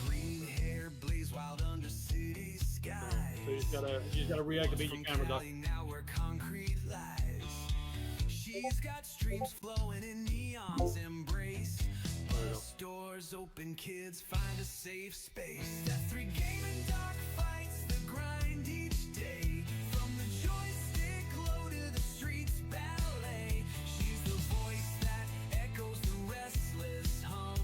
Green hair blaze wild under city skies. So you just gotta reactivate your camera, Doc. Now where concrete lies. She's got streams flowing in neon's embrace. Bus doors open, kids find a safe space. That three gaming dark fights the grind each day. From the joystick low to the streets ballet. She's the voice that echoes the restless hum.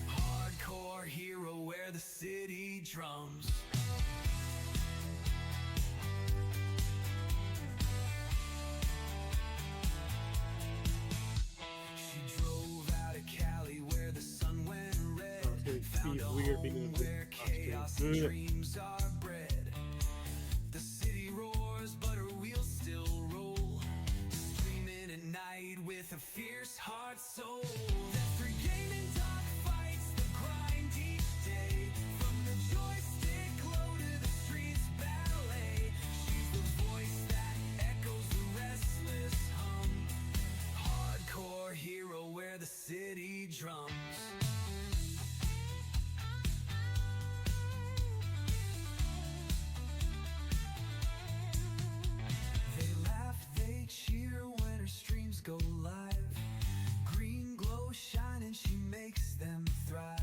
Hardcore hero where the city drums. She drove out of Cali where the sun went red. Found a weird home where chaos and dreams are bred. The city roars, but her wheels still roll. Screaming at night with a fierce heart soul. That free gaming dog fights the grind each day. From the joystick low to the streets ballet. She's the voice that echoes the restless hum. Hardcore hero where the city drums. They laugh, they cheer when her streams go live. Green glow shining, she makes them thrive.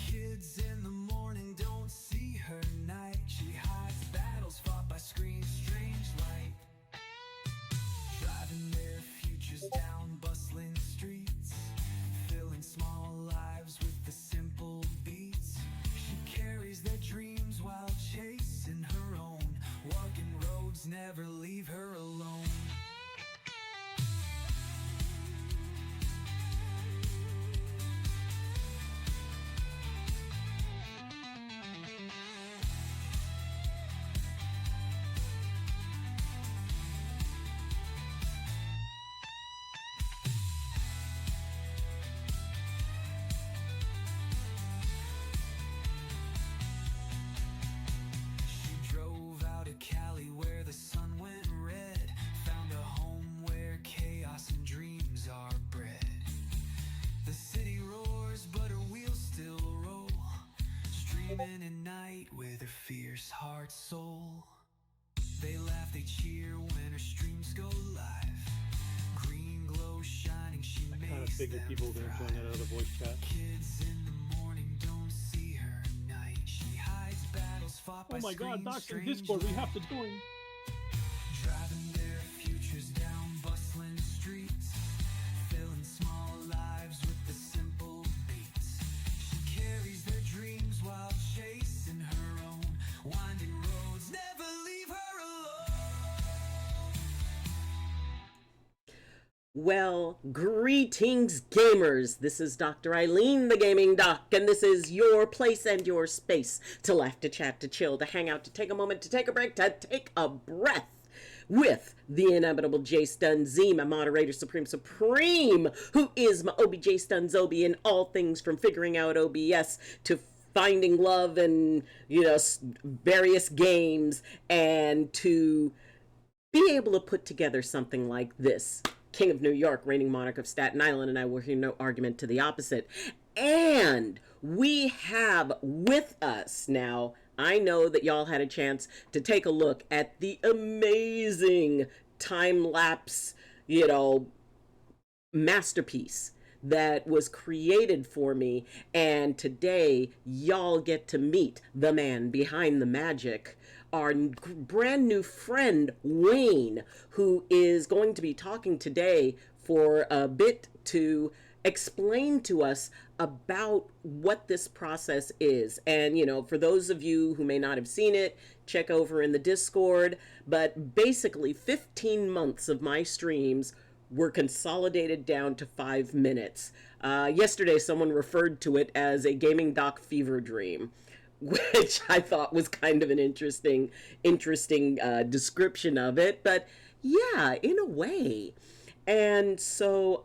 Kids in the morning don't see her night. She hides battles fought by screens, strange light. Driving their futures down bustling streets, filling small lives with the simple beats. She carries their dreams while chasing her own. Walking roads never leave her alone. She drove out of Cali where the sun went red. Found a home where chaos and dreams are bred. The city roars, but her wheels still roll. Streaming at night with her fierce heart soul. They laugh, they cheer when her streams go live. Green glow shining, she I makes figured them people were gonna join that thrive. other voice chat. Kids in the morning don't see her night. She hides battles fought by Oh my God, screens, Doc's in strange Discord. We light. have to join. Driving their futures down bustling streets, filling small lives with the simple beats. She carries their dreams while chasing her own. Winding roads never leave her alone. Well, greetings, gamers. This is Dr. Eileen, the Gaming Doc, and this is your place and your space to laugh, to chat, to chill, to hang out, to take a moment, to take a break, to take a breath with the inevitable J Stun Z, my moderator supreme, who is my OBJ Stun Zobi in all things from figuring out OBS to finding love and, various games, and to be able to put together something like this. King of New York, reigning monarch of Staten Island, and I will hear no argument to the opposite. And we have with us now, I know that y'all had a chance to take a look at the amazing time-lapse, masterpiece that was created for me, and today y'all get to meet the man behind the magic, our brand new friend Wayne, who is going to be talking today for a bit to explain to us about what this process is. And for those of you who may not have seen it, check over in the Discord, but basically 15 months of my streams were consolidated down to 5 minutes. Yesterday, someone referred to it as a gaming doc fever dream, which I thought was kind of an interesting description of it. But yeah, in a way. And so,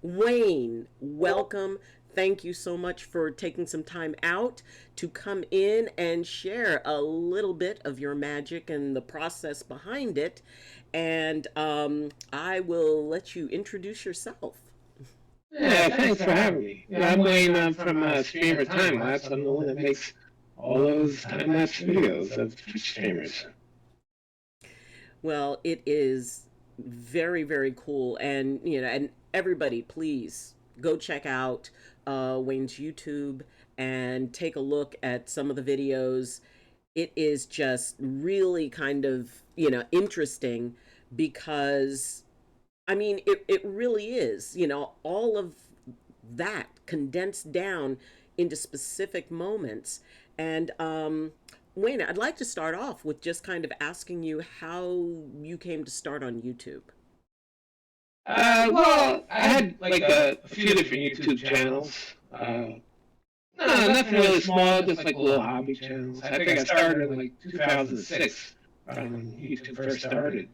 Wayne, welcome. Thank you so much for taking some time out to come in and share a little bit of your magic and the process behind it. And I will let you introduce yourself. Yeah, thanks for having me. Yeah, I'm Wayne. I'm from Streamer Time Lapse. I'm the one that makes all those time lapse videos of Twitch streamers. Well, it is very, very cool. And, and everybody, please go check out Wayne's YouTube and take a look at some of the videos. It is just really kind of, interesting because, I mean, it really is, all of that condensed down into specific moments. And Wayne, I'd like to start off with just kind of asking you how you came to start on YouTube. Well, I had like a few different YouTube channels. No, nothing really small, just like little hobby channels. I think I started in like 2006 when YouTube first started.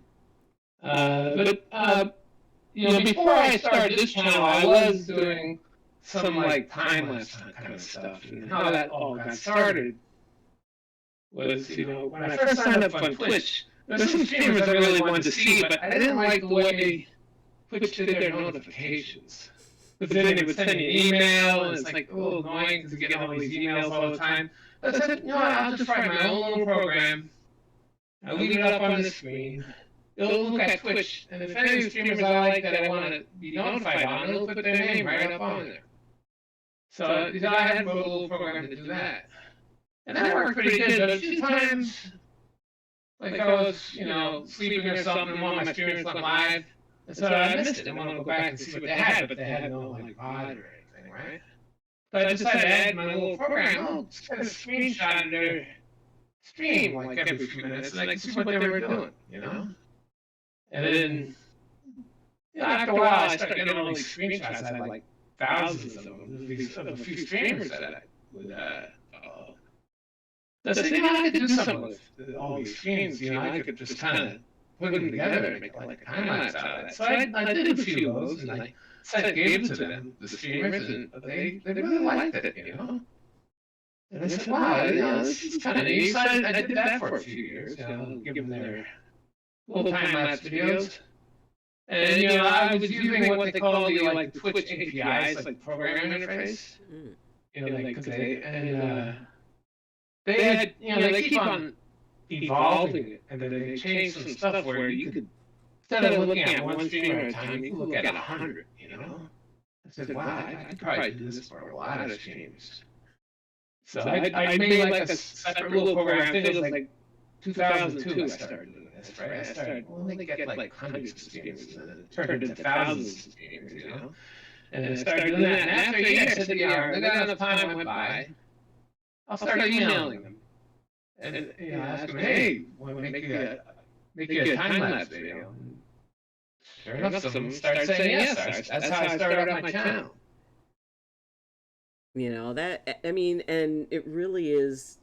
Before I started this channel, I was doing some like time lapse kind of stuff. And how that all got started was, when I first signed up on Twitch, there's some streamers I really wanted to see, but I didn't like the way Twitch did their notifications. But then they would send me an email, and it's like, oh, annoying because you get all these emails all the time. But I said, I'll just write my own little program. I'll leave it up on the screen. It'll look at Twitch, and if any of the streamers I like that I want to be notified on, it'll put their name right up on there. So I had a little program to do that. And that worked pretty good, but a few times, like I was, sleeping or something, and one of my streamers went live, and so I missed it. I want to go back and see what they had, but they had no like VOD or anything, right? So I decided to add my little program. I'll just kind of screenshot their stream like every few minutes, and I could see what they were doing, And then, after a while, I started getting all these screenshots. I had like thousands of them. These of a few streamers that I would follow. So I said, I could do something with all these streams. I could just kind of put them together and make like a time lapse out of that. So I did a few of those, and I gave it to them, the streamers, and they really liked it, And I said, wow, this is kind of neat. So I did that for a few years, give them their little time lapse videos. And I was using what they call the Twitch APIs, like program interface. Because they had, they keep on evolving it, and then they changed some stuff where you could, instead of looking at one stream at a time, you could look at 100. I said, wow, I could probably do this for a lot of streams. So I made like a separate little program. I think it was like 2002 I started doing this, right? I started only get like hundreds of streams, and then it turned into thousands of streams, And then I started doing that, and after a year, I said, look at enough time went by, I'll start emailing them. And ask them, hey, want to make you a time lapse video? And sure enough, some of them started saying yes. That's how I started out my channel. And it really is,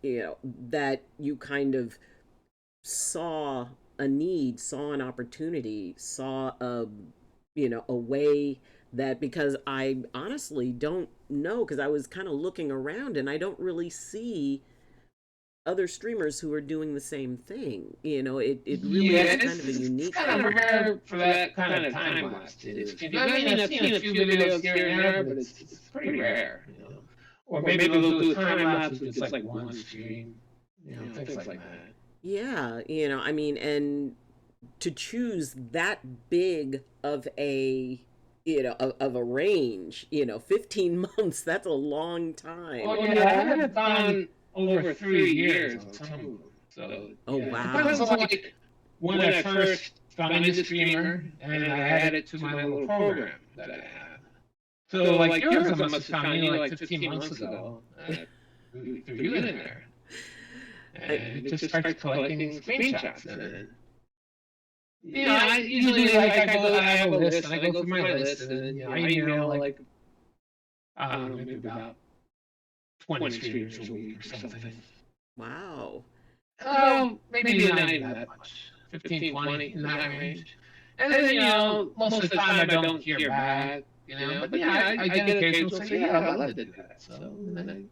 that you kind of saw a need, saw an opportunity, saw a way that, because I honestly don't know, because I was kind of looking around and I don't really see other streamers who are doing the same thing. It really is kind of a unique. It's kind of rare for that kind of time lapse. I've seen a few videos here and there, but it's pretty rare. Or maybe they'll do a time lapse with just like one stream. Things like that. Yeah, and to choose that big of a of a range, 15 months, that's a long time. Well, I have gone over 3 years on some of them. So, wow. It was like when I first found the streamer and I added it to my little program that I have. So like yours, I must have found you like 15 months ago. Threw you in there. And it just starts collecting screenshots. And I usually I have a list, and I go through my list, and I email like I don't know, maybe about 20 streamers a week or something. Wow. Maybe not even that much. 15, 20 in that range. And then, most of the time I don't hear back, but I get occasional say, I'd love to do that. So then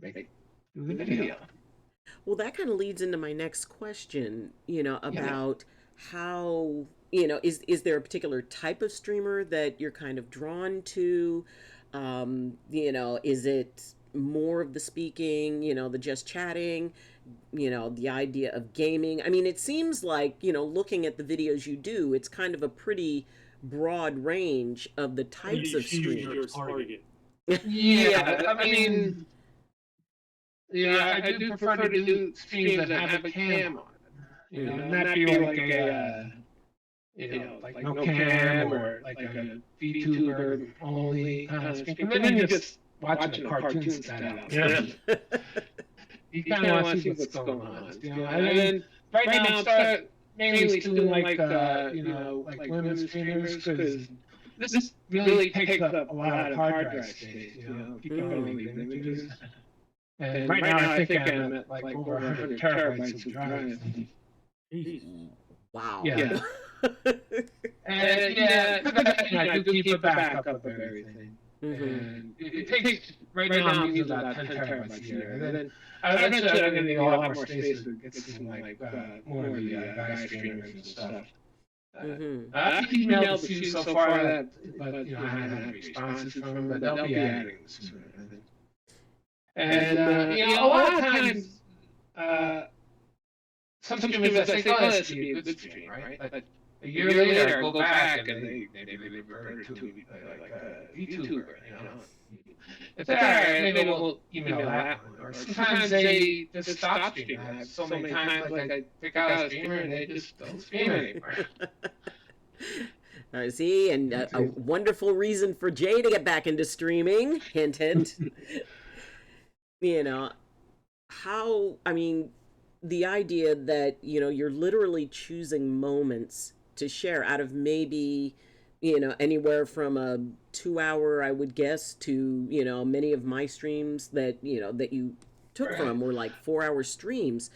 I do the video. Well, that kind of leads into my next question, about how is there a particular type of streamer that you're kind of drawn to? Is it more of the speaking, the just chatting, the idea of gaming? I mean, it seems like, looking at the videos you do, it's kind of a pretty broad range of the types of streamers. Your target. Yeah, I mean, I do prefer to do streams that have a cam on them. Not be like a, like no cam or like a VTuber only kind of stream. And then you're just watching a cartoon style. Yeah. You kind of want to see what's going on. And then right now I'm mainly doing like like women streamers, because this really takes up a lot of hard drive space. Keep all these images. And right now I think I'm at like over 100 terabytes of drive. Wow. Yeah. And I do keep a backup of everything. And it takes, right now I'm using about 10 terabytes a year. And then eventually I'm going to need a lot more space to get some like more of the guy streamers and stuff. I've emailed a few so far, but I haven't had responses from them, but they'll be adding soon, I think. And a lot of times, some streamers I think, oh, this would be a good stream, right? But a year later, I'll go back and they revert to like a YouTuber, If they're alright, maybe we'll email that one. Or sometimes they just stop streaming. I have so many times, like, I pick out a streamer and they just don't stream anymore. See, and a wonderful reason for Jay to get back into streaming. Hint, hint. The idea that, you're literally choosing moments to share out of maybe, anywhere from a 2-hour, I would guess, to, many of my streams that, that you took from were like 4-hour streams.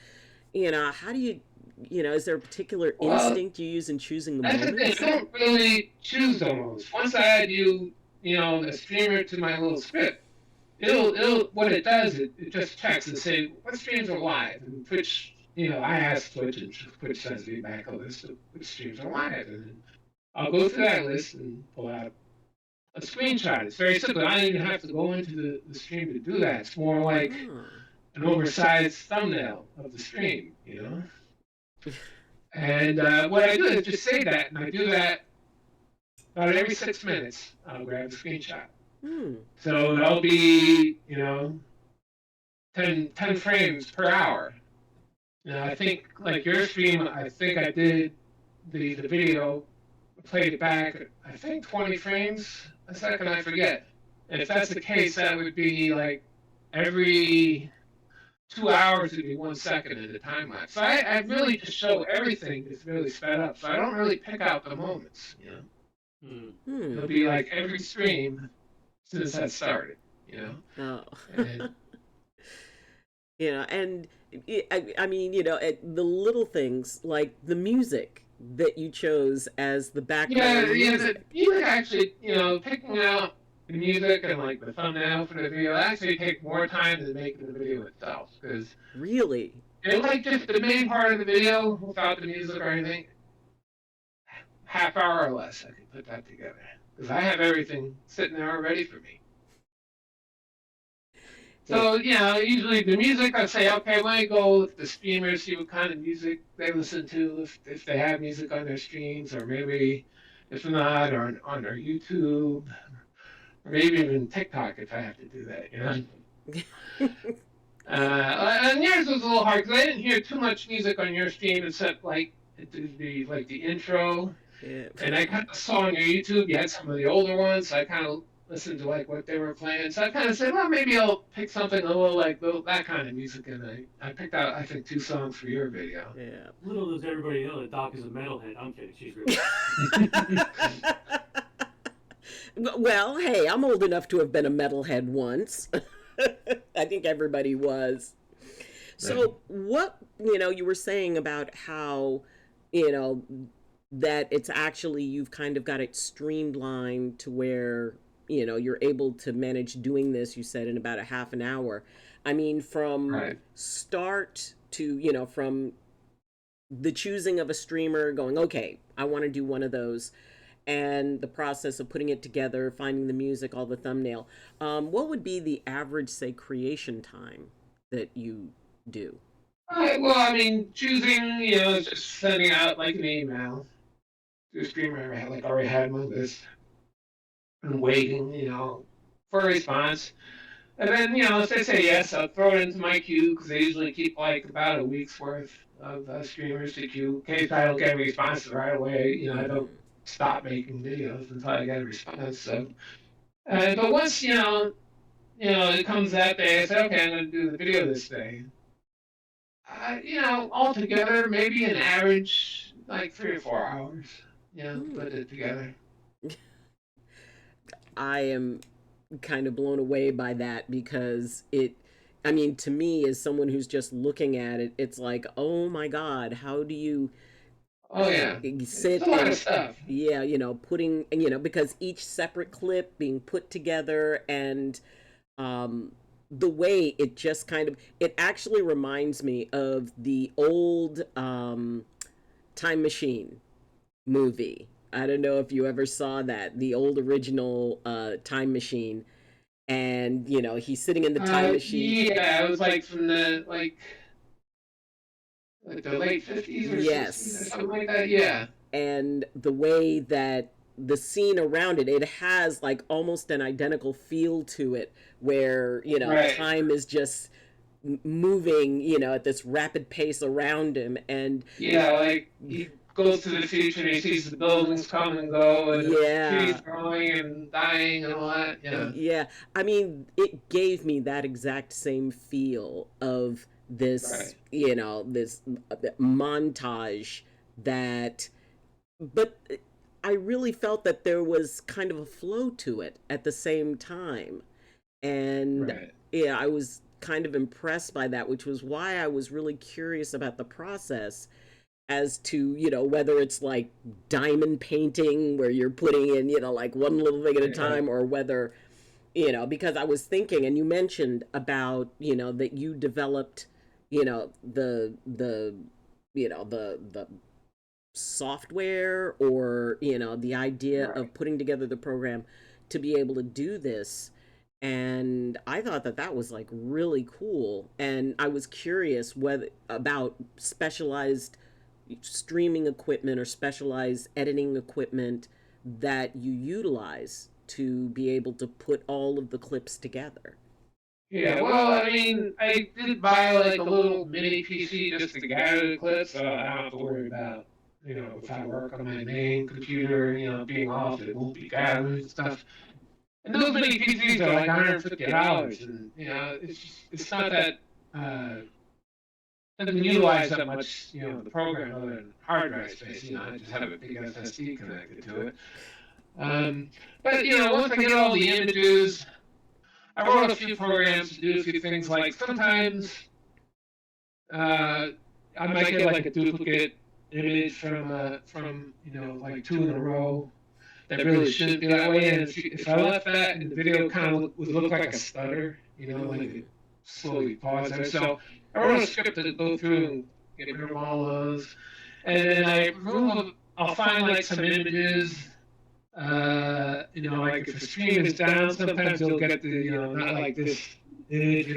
How do you, is there a particular instinct you use in choosing the moments? That's the thing. I don't really choose the moments. Once I add the streamer to my little script, it'll what it does, it just checks and say what streams are live, and Twitch, I ask Twitch, and Twitch sends me back a list of which streams are live, and then I'll go through that list and pull out a screenshot. It's very simple. I don't even have to go into the stream to do that. It's more like an oversized thumbnail of the stream, And what I do is just say that, and I do that about every 6 minutes. I'll grab a screenshot. So that'll be, 10 frames per hour. I think, like your stream, I think I did the video, played it back, I think 20 frames a second, I forget. And if that's the case, that would be like every 2 hours would be 1 second in the time lapse. So I really just show everything that's really sped up. So I don't really pick out the moments, It'll be like every stream since that started, Oh. And, and the little things like the music that you chose as the background music. The music actually, picking out the music and like the thumbnail for the video actually take more time than making the video itself, because really, like just the main part of the video without the music or anything, half hour or less I can put that together, because I have everything sitting there ready for me. So, usually the music, I say, okay, let me go with the streamers, see what kind of music they listen to, if they have music on their streams, or maybe, if not, or on their YouTube, or maybe even TikTok if I have to do that, and yours was a little hard, because I didn't hear too much music on your stream, except, like, the intro, and I kind of saw on your YouTube, you had some of the older ones, so I kind of listened to like what they were playing, so I kind of said, well, maybe I'll pick something a little like that kind of music, and I picked out, I think, 2 songs for your video. Yeah. Little does everybody know that Doc is a metalhead. I'm kidding. She's really. Well, hey, I'm old enough to have been a metalhead once. I think everybody was. So what, you were saying about how, that it's actually, you've kind of got it streamlined to where, you're able to manage doing this, you said, in about a half an hour. I mean, from start to, from the choosing of a streamer, going, okay, I want to do one of those, and the process of putting it together, finding the music, all the thumbnail. What would be the average, say, creation time that you do? Well, I mean, choosing, just sending out like an email to a streamer I like already had my list and waiting, for a response. And then, if they say yes, I'll throw it into my queue because they usually keep like about a week's worth of streamers to queue. In case I don't get a response right away, I don't stop making videos until I get a response. So, but once it comes that day, I say, okay, I'm going to do the video this day. Altogether, maybe an average like 3 or 4 hours. Put it together. I am kind of blown away by that because I mean, to me, as someone who's just looking at it, it's like, oh my God, how do you Oh yeah, sit it's a lot and, of stuff. yeah, putting, because each separate clip being put together, and the way it just kind of, it actually reminds me of the old Time Machine movie. I don't know if you ever saw that, the old original Time Machine, and he's sitting in the time machine. Yeah, it was like from the the late 50s or 60s or Yes, something like that. Yeah. and the way that the scene around it, it has like almost an identical feel to it, where Right. time is just moving, at this rapid pace around him, and Yeah, like he goes to the future and he sees the buildings come and go and the trees yeah, growing and dying and all that. Yeah. yeah. I mean, it gave me that exact same feel of this, Right. this montage that, but I really felt that there was kind of a flow to it at the same time. And Right. yeah, I was kind of impressed by that, which was why I was really curious about the process as to, whether it's like diamond painting where you're putting in, like one little thing at a Right. time, or whether, because I was thinking, and you mentioned about, that you developed, the the software, or the idea Right. of putting together the program to be able to do this, and I thought that that was like really cool, and I was curious whether about specialized streaming equipment or specialized editing equipment that you utilize to be able to put all of the clips together. Yeah, well, I mean, I did buy like a little mini PC just to gather the clips, so I don't have to worry about, if I work on my main computer, being off, it won't be gathering and stuff. And those mini PCs are like $150, and it's not that doesn't utilize that much, the program other than hard drive space. I just have a big SSD connected to it. But once I get all the images, I wrote a few programs to do a few things. Like sometimes I might get like a duplicate image from like two in a row that really shouldn't be that way. And if I left that in the video, kind of would look like a stutter, like it slowly pause there. So I wrote a script to go through and get rid of all those. And then I'll find like some images. Like if the stream is down, sometimes you'll get the, not like this image,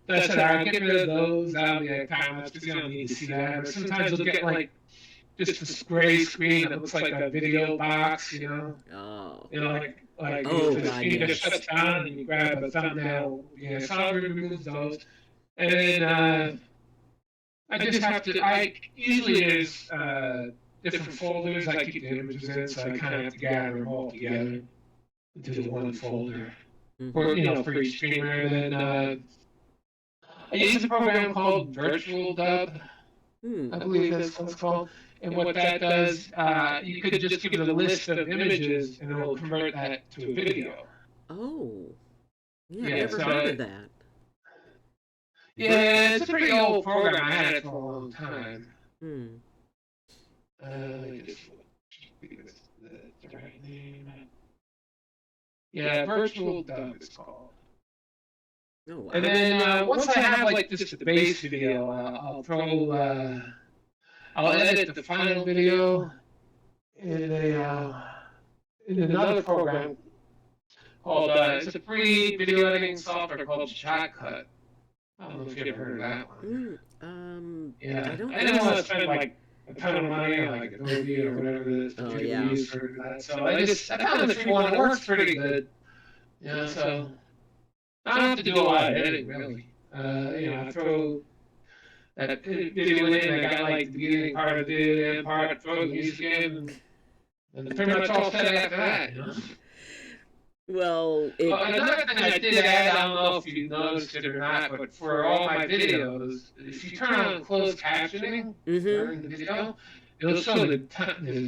That's it. I'll get rid of those. That'll be a time lapse because you don't need to see that. Or sometimes you'll get like just this gray screen that looks like a video box, Oh, like Oh, the God, screen just yes. shuts down and you grab a thumbnail. Yeah, so I'll remove those. And then I just have to. I usually there's different folders I keep the images in, so I kind of have to gather them all together into the one folder for mhm. for each streamer. And then I use a program called Virtual Dub, Hmm. I believe that's what it's called. And what that does, you could just give it a list of images, and it'll convert that to a video. Oh, yeah, I've Yeah, never so heard of that. yeah, it's a pretty old program. I had it for a long time. Hmm. Let me just see if it's the right name. Yeah, Virtual Dub it's called. Oh, wow. And then once I have like just the base video, I'll throw I'll edit the final video in in another program called it's a free video editing software called Shotcut. I don't know if you've ever heard of that one. I don't I didn't want to spend like a ton of money on like Adobe or whatever it is that people use for that. So I found the free one. It works pretty good. So I don't have to do a lot of editing really. I throw that video in. I got like the beginning part of the video, and part, throw the music in, and pretty much all set after that. Well, another thing I did add, I don't know if you noticed it or not, but for all my videos, if you turn on closed captioning during the video, it'll show the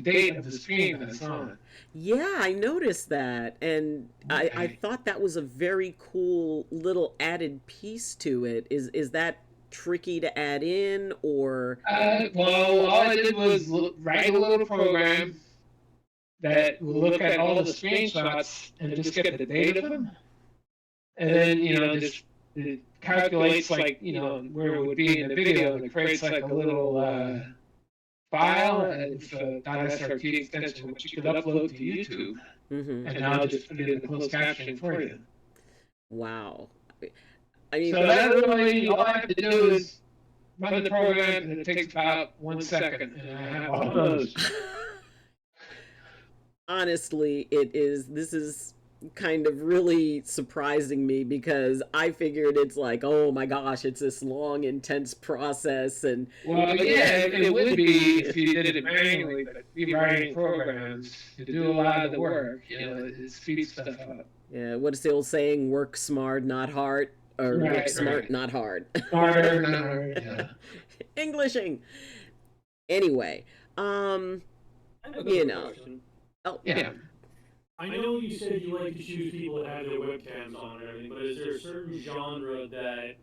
date of the stream that's on. Yeah, I noticed that, and I thought that was a very cool little added piece to it. Is that tricky to add in, or? Well, all I did was write a little program that will look at all the screenshots and just get the date of them, and then just it calculates like where it would be in the video. It creates like a little file, and it's a .srt extension which you could upload to YouTube, and I'll just put it in the closed captioning for you. Wow. I mean, so that literally all I have to do is run the program, and it takes about 1 second, and I have all those. Honestly, this is kind of really surprising me, because I figured it's like, oh my gosh, it's this long, intense process. And well, yeah, it would be if you did it manually, but rewriting programs to do a lot of the work, it speeds stuff up. Yeah, what is the old saying? Work smart, not hard, or work smart, not hard. Smarter, not hard. Yeah. Englishing. Anyway, question. Oh yeah. I know you said you like to choose people that have their webcams on and everything, but is there a certain genre that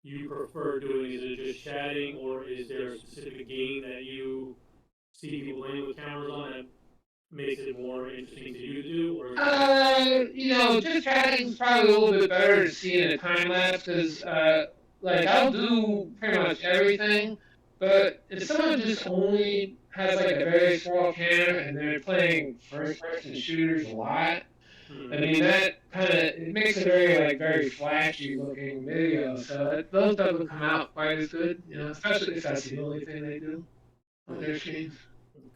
you prefer doing? Is it just chatting, or is there a specific game that you see people playing with cameras on that makes it more interesting to you to do? Or just chatting is probably a little bit better to see in a time lapse, because I'll do pretty much everything, but if someone just only has like a very small camera and they're playing first-person shooters a lot, I mean that it makes a very flashy looking video. So those doesn't come out quite as good, especially if that's the only thing they do on their screens.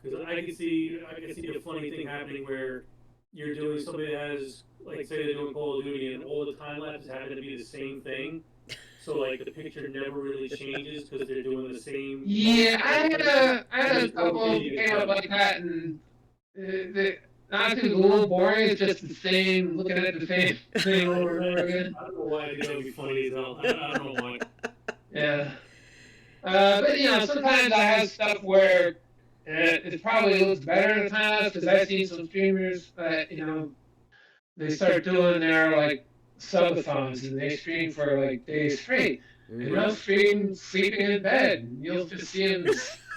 Because I can see the funny thing happening where you're doing somebody that has, like, say they're doing Call of Duty and all the time lapses happen to be the same thing. So like the picture never really changes because they're doing the same. Yeah, I had a couple of came up like that, and not too a little boring. It's just the same, looking at the same thing over and over again. I don't know why that would be funny as hell. I don't know why. Yeah, but sometimes I have stuff where it probably looks better in the time because I've seen some streamers that they start doing their like subathons, and they stream for like days straight. And they'll stream sleeping in bed, and you'll just see them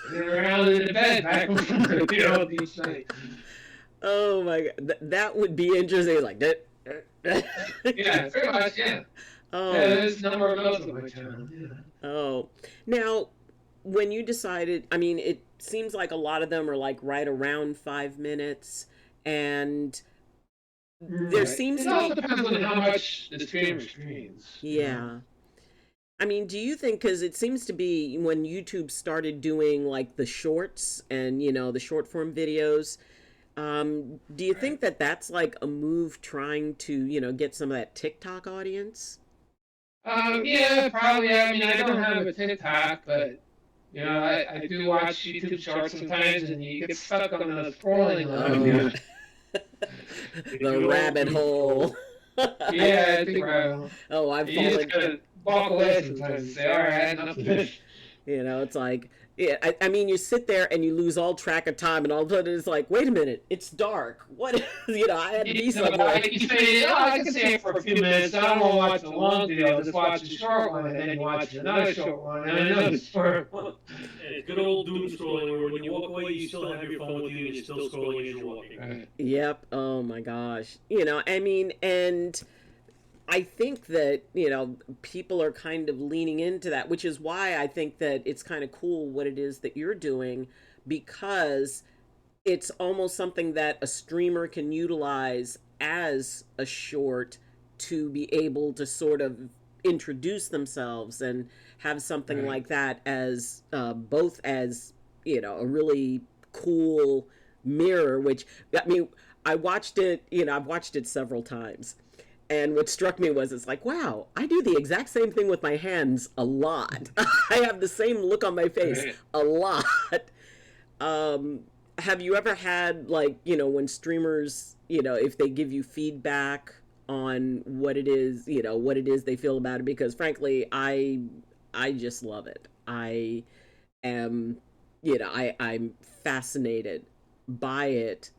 sitting around in the bed back and forth, each night. Oh my god, that would be interesting. Like that. Yeah, pretty much. Yeah. Oh. Yeah, there's a number of those on my channel. Yeah. Oh, now when you decided, I mean, it seems like a lot of them are like right around 5 minutes, and there seems to be. It also depends on how much the streamer streams. Yeah. I mean, do you think, because it seems to be when YouTube started doing like the shorts and, the short form videos, do you think that that's like a move trying to, get some of that TikTok audience? Yeah, probably. I mean, I don't have a TikTok, but, I do watch YouTube shorts sometimes, and you get stuck on the scrolling line. The rabbit hole. Yeah, I think rabbit hole. Oh, I've fallen. You just gotta walk away sometimes and say, all right, enough of this. It's like, yeah, I mean, you sit there and you lose all track of time, and all of a sudden it's like, wait a minute, it's dark. What, I had to be somewhere. You say, I can stay for a few minutes, I don't want to watch the long video, just watch the short one, and then you watch another short one, and another short one. It's good old doom scrolling, where when you walk away, you still have your phone with you, and you're still scrolling as you're walking. Right. Yep. Oh my gosh. I mean, and I think that, people are kind of leaning into that, which is why I think that it's kind of cool what it is that you're doing, because it's almost something that a streamer can utilize as a short to be able to sort of introduce themselves and have something Right. like that as both as a really cool mirror. Which, I mean, I watched it, I've watched it several times, and what struck me was, it's like, wow, I do the exact same thing with my hands a lot. I have the same look on my face Right. a lot. um have you ever had, like, when streamers, if they give you feedback on what it is, what it is they feel about it? Because frankly, I just love it. I am, I'm fascinated by it.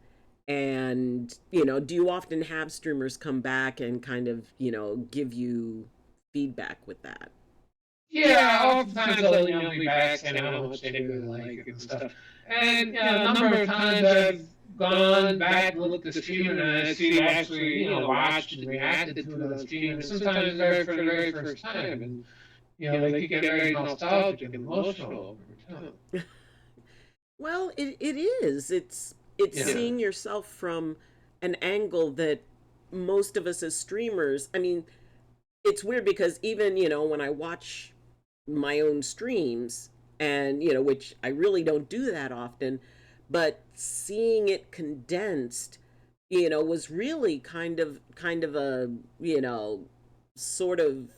And, do you often have streamers come back and kind of, give you feedback with that? Yeah, oftentimes they'll email me back saying how much they really like it and stuff. And a number of times I've gone back and looked at the stream and I see they actually, watched and reacted to it on stream. And sometimes very for the very first time, and they could get very nostalgic and emotional over time. Well, it is. It's Yeah. seeing yourself from an angle that most of us as streamers, I mean, it's weird because even, when I watch my own streams, and, which I really don't do that often, but seeing it condensed, was really kind of a, sort of,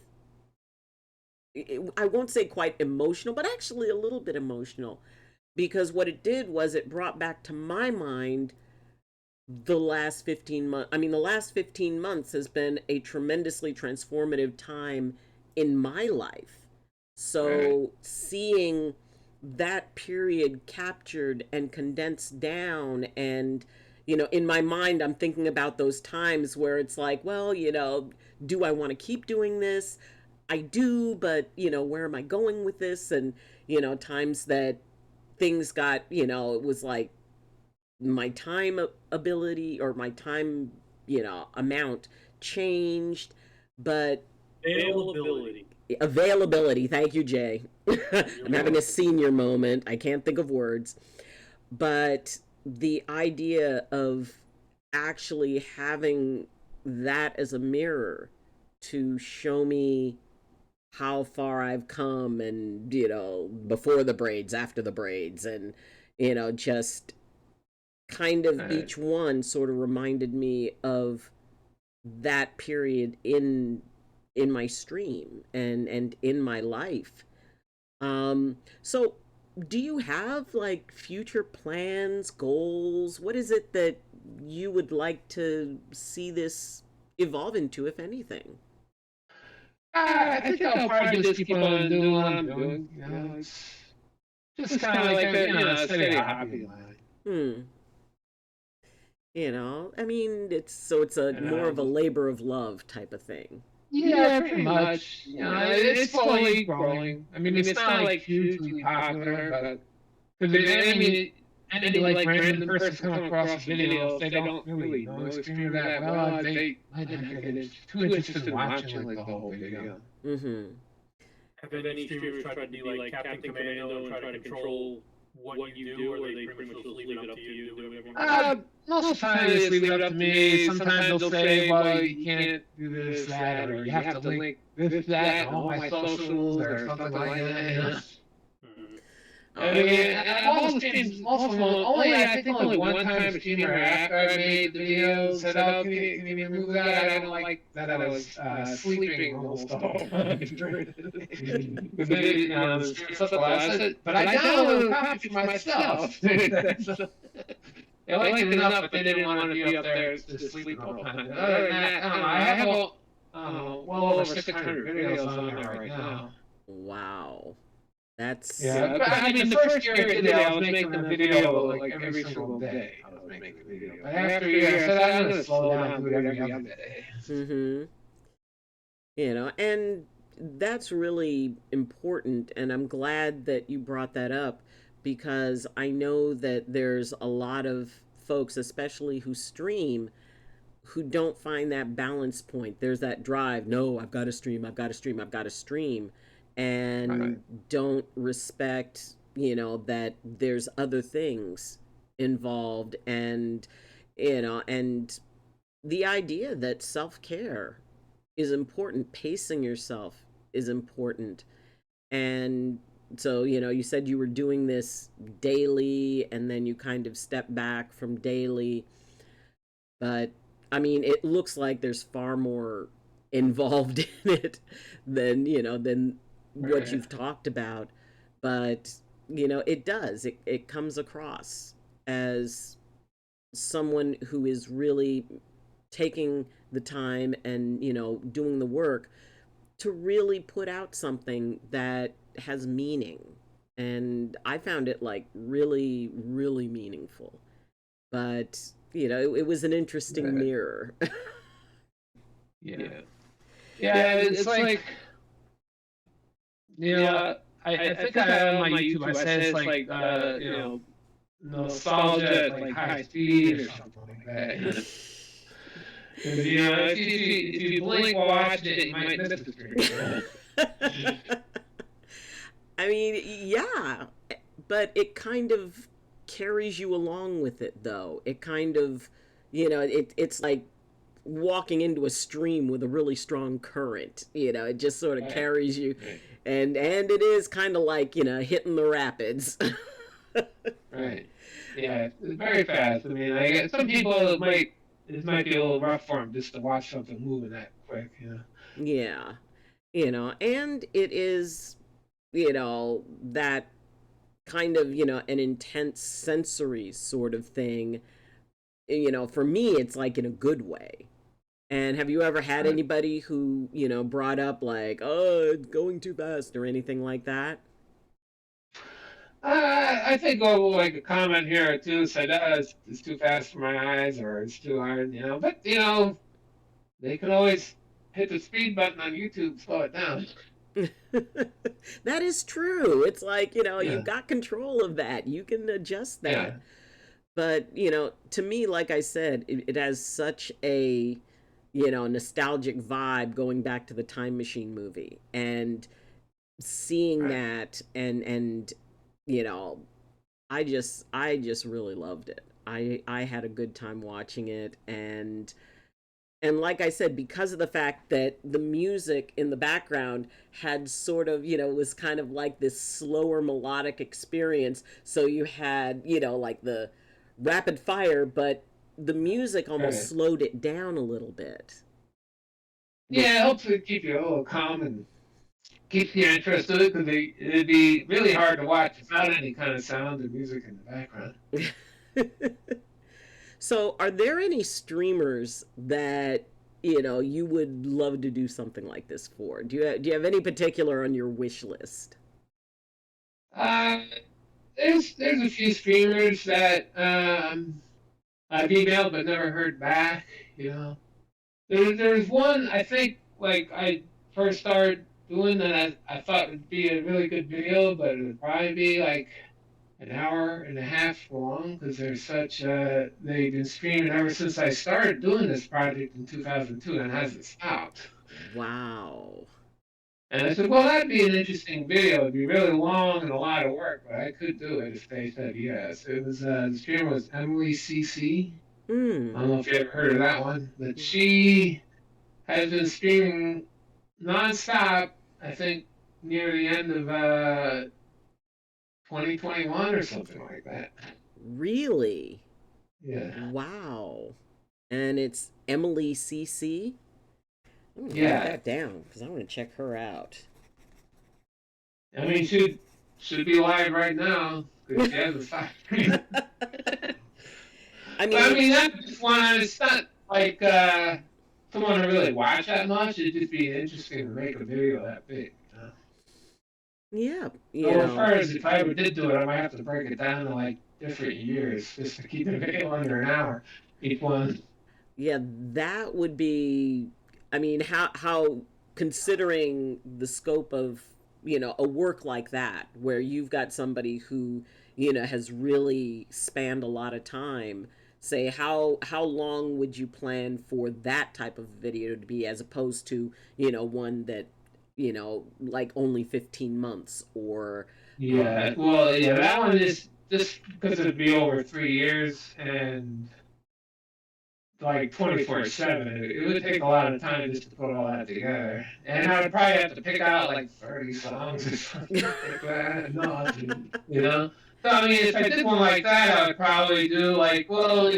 I won't say quite emotional, but actually a little bit emotional, because what it did was it brought back to my mind the last 15 months. I mean, the last 15 months has been a tremendously transformative time in my life. Right. So seeing that period captured and condensed down, and, in my mind, I'm thinking about those times where it's like, well, do I want to keep doing this? I do, but, where am I going with this? And, times that things got, it was like my time ability, or my time, amount changed, but Availability. availability. Thank you, Jay. I'm having a senior moment. I can't think of words. But the idea of actually having that as a mirror to show me how far I've come, and, before the braids, after the braids, and, just kind of Right. each one sort of reminded me of that period in my stream and in my life. So do you have, like, future plans, goals? What is it that you would like to see this evolve into, if anything? I think I'll probably just keep on doing what I'm doing. It's just kind of like a steady hobby of mine. Hmm. I mean, it's a And more of a labor of love type of thing. yeah, pretty much. It's slowly growing. I mean, it's not like hugely popular, but because I mean, any like random person come across a video, if they don't really know the streamer that well, they might not get too interested in watching like the whole video. Mm-hmm. Have any streamers tried to be like Captain Commando and try to control what you do, or they pretty much just leave it up to you to do whatever you want? Most of the time, they just leave it up to me. Sometimes they'll say, well, you can't do this, that, or you have to link this, that, and all my socials, or something like that. Mhm. I mean, all the streams, most of them, I think only one time a streamer after I made the video said, oh, can you remove that? I don't like that I was sleeping almost the whole time. Because the stream such a lot. I said, but I downloaded a copy for myself. They liked it enough, but they didn't want to be up there just sleeping all the time. Other than that, I don't know, I have well over 600 videos on there right now. Wow. That's Yeah, but I mean, the first year I did it, I was making a video like every single day. I was making a video. But after a year, I said, I'm going to slow down and do it every other day. Mm-hmm. And that's really important, and I'm glad that you brought that up, because I know that there's a lot of folks, especially who stream, who don't find that balance point. There's that drive. No, I've got to stream. And Right. don't respect, that there's other things involved, and and the idea that self-care is important, pacing yourself is important. And so, you said you were doing this daily and then you kind of stepped back from daily. But I mean, it looks like there's far more involved in it than what Right. you've talked about. But, it does. It comes across as someone who is really taking the time and, doing the work to really put out something that has meaning. And I found it like really, really meaningful. But, it was an interesting Right. mirror. Yeah. Yeah, it's like, you know, I think I on my YouTube I said it's like nostalgia at like high speed or something like that. Because if you blink while watching it, you might miss the screen. I mean, yeah, but it kind of carries you along with it, though. It kind of, it's like walking into a stream with a really strong current. It just sort of Right. carries you, Right. and it is kind of like hitting the rapids. Right. Yeah, it's very fast. I mean, I guess some people it might be a little rough for them just to watch something moving that quick. Yeah, and it is, that kind of, an intense sensory sort of thing. For me, it's like in a good way. And have you ever had Right. anybody who, brought up like, oh, it's going too fast or anything like that? I think like a comment here or two said, it's too fast for my eyes or it's too hard, But, they can always hit the speed button on YouTube, slow it down. That is true. It's like, you've Yeah. got control of that. You can adjust that. Yeah. But, to me, like I said, it has such a, nostalgic vibe going back to the Time Machine movie. And seeing Right. that, and you know I just really loved it. I had a good time watching it. And like I said, because of the fact that the music in the background had sort of, was kind of like this slower melodic experience. So you had, like the rapid fire, but the music almost Right. slowed it down a little bit. Yeah, it helps to keep you a little calm and keep you interested because it'd be really hard to watch without any kind of sound or music in the background. So, are there any streamers that you would love to do something like this for? Do you have any particular on your wish list? Uh, there's a few streamers that I've emailed but never heard back. There's one I think like I first started doing that I thought would be a really good video, but it would probably be like an hour and a half long because they've been streaming ever since I started doing this project in 2002 and hasn't stopped. Wow. And I said, well, that'd be an interesting video. It'd be really long and a lot of work, but I could do it if they said yes. It was the streamer was Emily CC. I Hmm. don't know if you ever heard of that one, but she has been streaming nonstop. I think near the end of 2021 or something like that. Really? Yeah, Wow. And it's Emily CC. I'm gonna write yeah. that down because I want to check her out. I mean, should be live right now because she hasn't stopped. I But I mean, mean, that's just one. It's not like someone to really watch that much. It'd just be interesting to make a video that big. yeah, So as far as if I ever did do it, I might have to break it down to like different years just to keep the video under an hour each one. yeah, that would be. I mean, how considering the scope of a work like that, where you've got somebody who has really spanned a lot of time, say how long would you plan for that type of video to be, as opposed to, one that, like only 15 months or Yeah, well, yeah, that one is just because it'd be over 3 years and like 24/7. It would take a lot of time just to put all that together, and I'd probably have to pick out like 30 songs or something like that. No, you know. So I mean, if I did one like that, I would probably do like, well,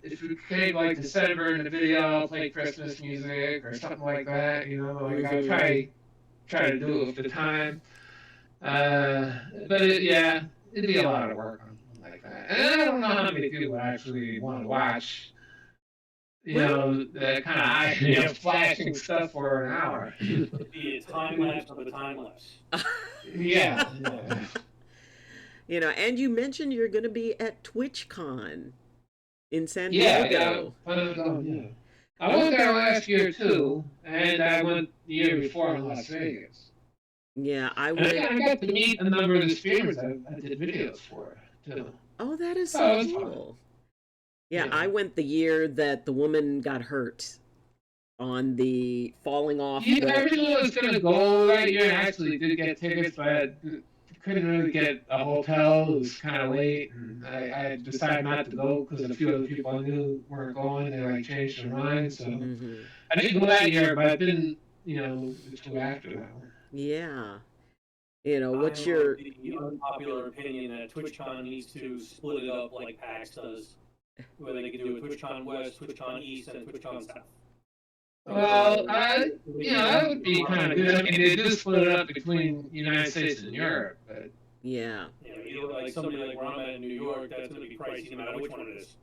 if we came like December in the video, I'll play Christmas music or something like that. Like I try to do it with the time. But yeah, it'd be a lot of work on something like that, and I don't know how many people actually want to watch that kind of flashing stuff for an hour. Be a time lapse of a time lapse. Yeah. And you mentioned you're going to be at TwitchCon in San Yeah, Diego. yeah. I went there last year too, and I went the year before in Las Vegas. Yeah, I And went. I got to meet a number of the streamers I did videos for too. Oh, that is So so it's cool. fun. Yeah, Yeah. I went the year that the woman got hurt on the falling off. Yeah, I the... originally was gonna go that year, and I actually did get tickets, but I couldn't really get a hotel. It was kind of late, and I decided not to go because a few other people I knew weren't going. They like changed their minds, so I didn't go that year. But I didn't, go after that one. Yeah. I'm What's your... of the unpopular opinion that TwitchCon needs to split it up like PAX does, where they could do a TwitchCon West, TwitchCon East, and TwitchCon South. Well, that would be kind of good. I mean, they do split it up between the United States and Europe, but Yeah. Like somebody like where I'm at in New York, that's going to be pricey no matter which one it is.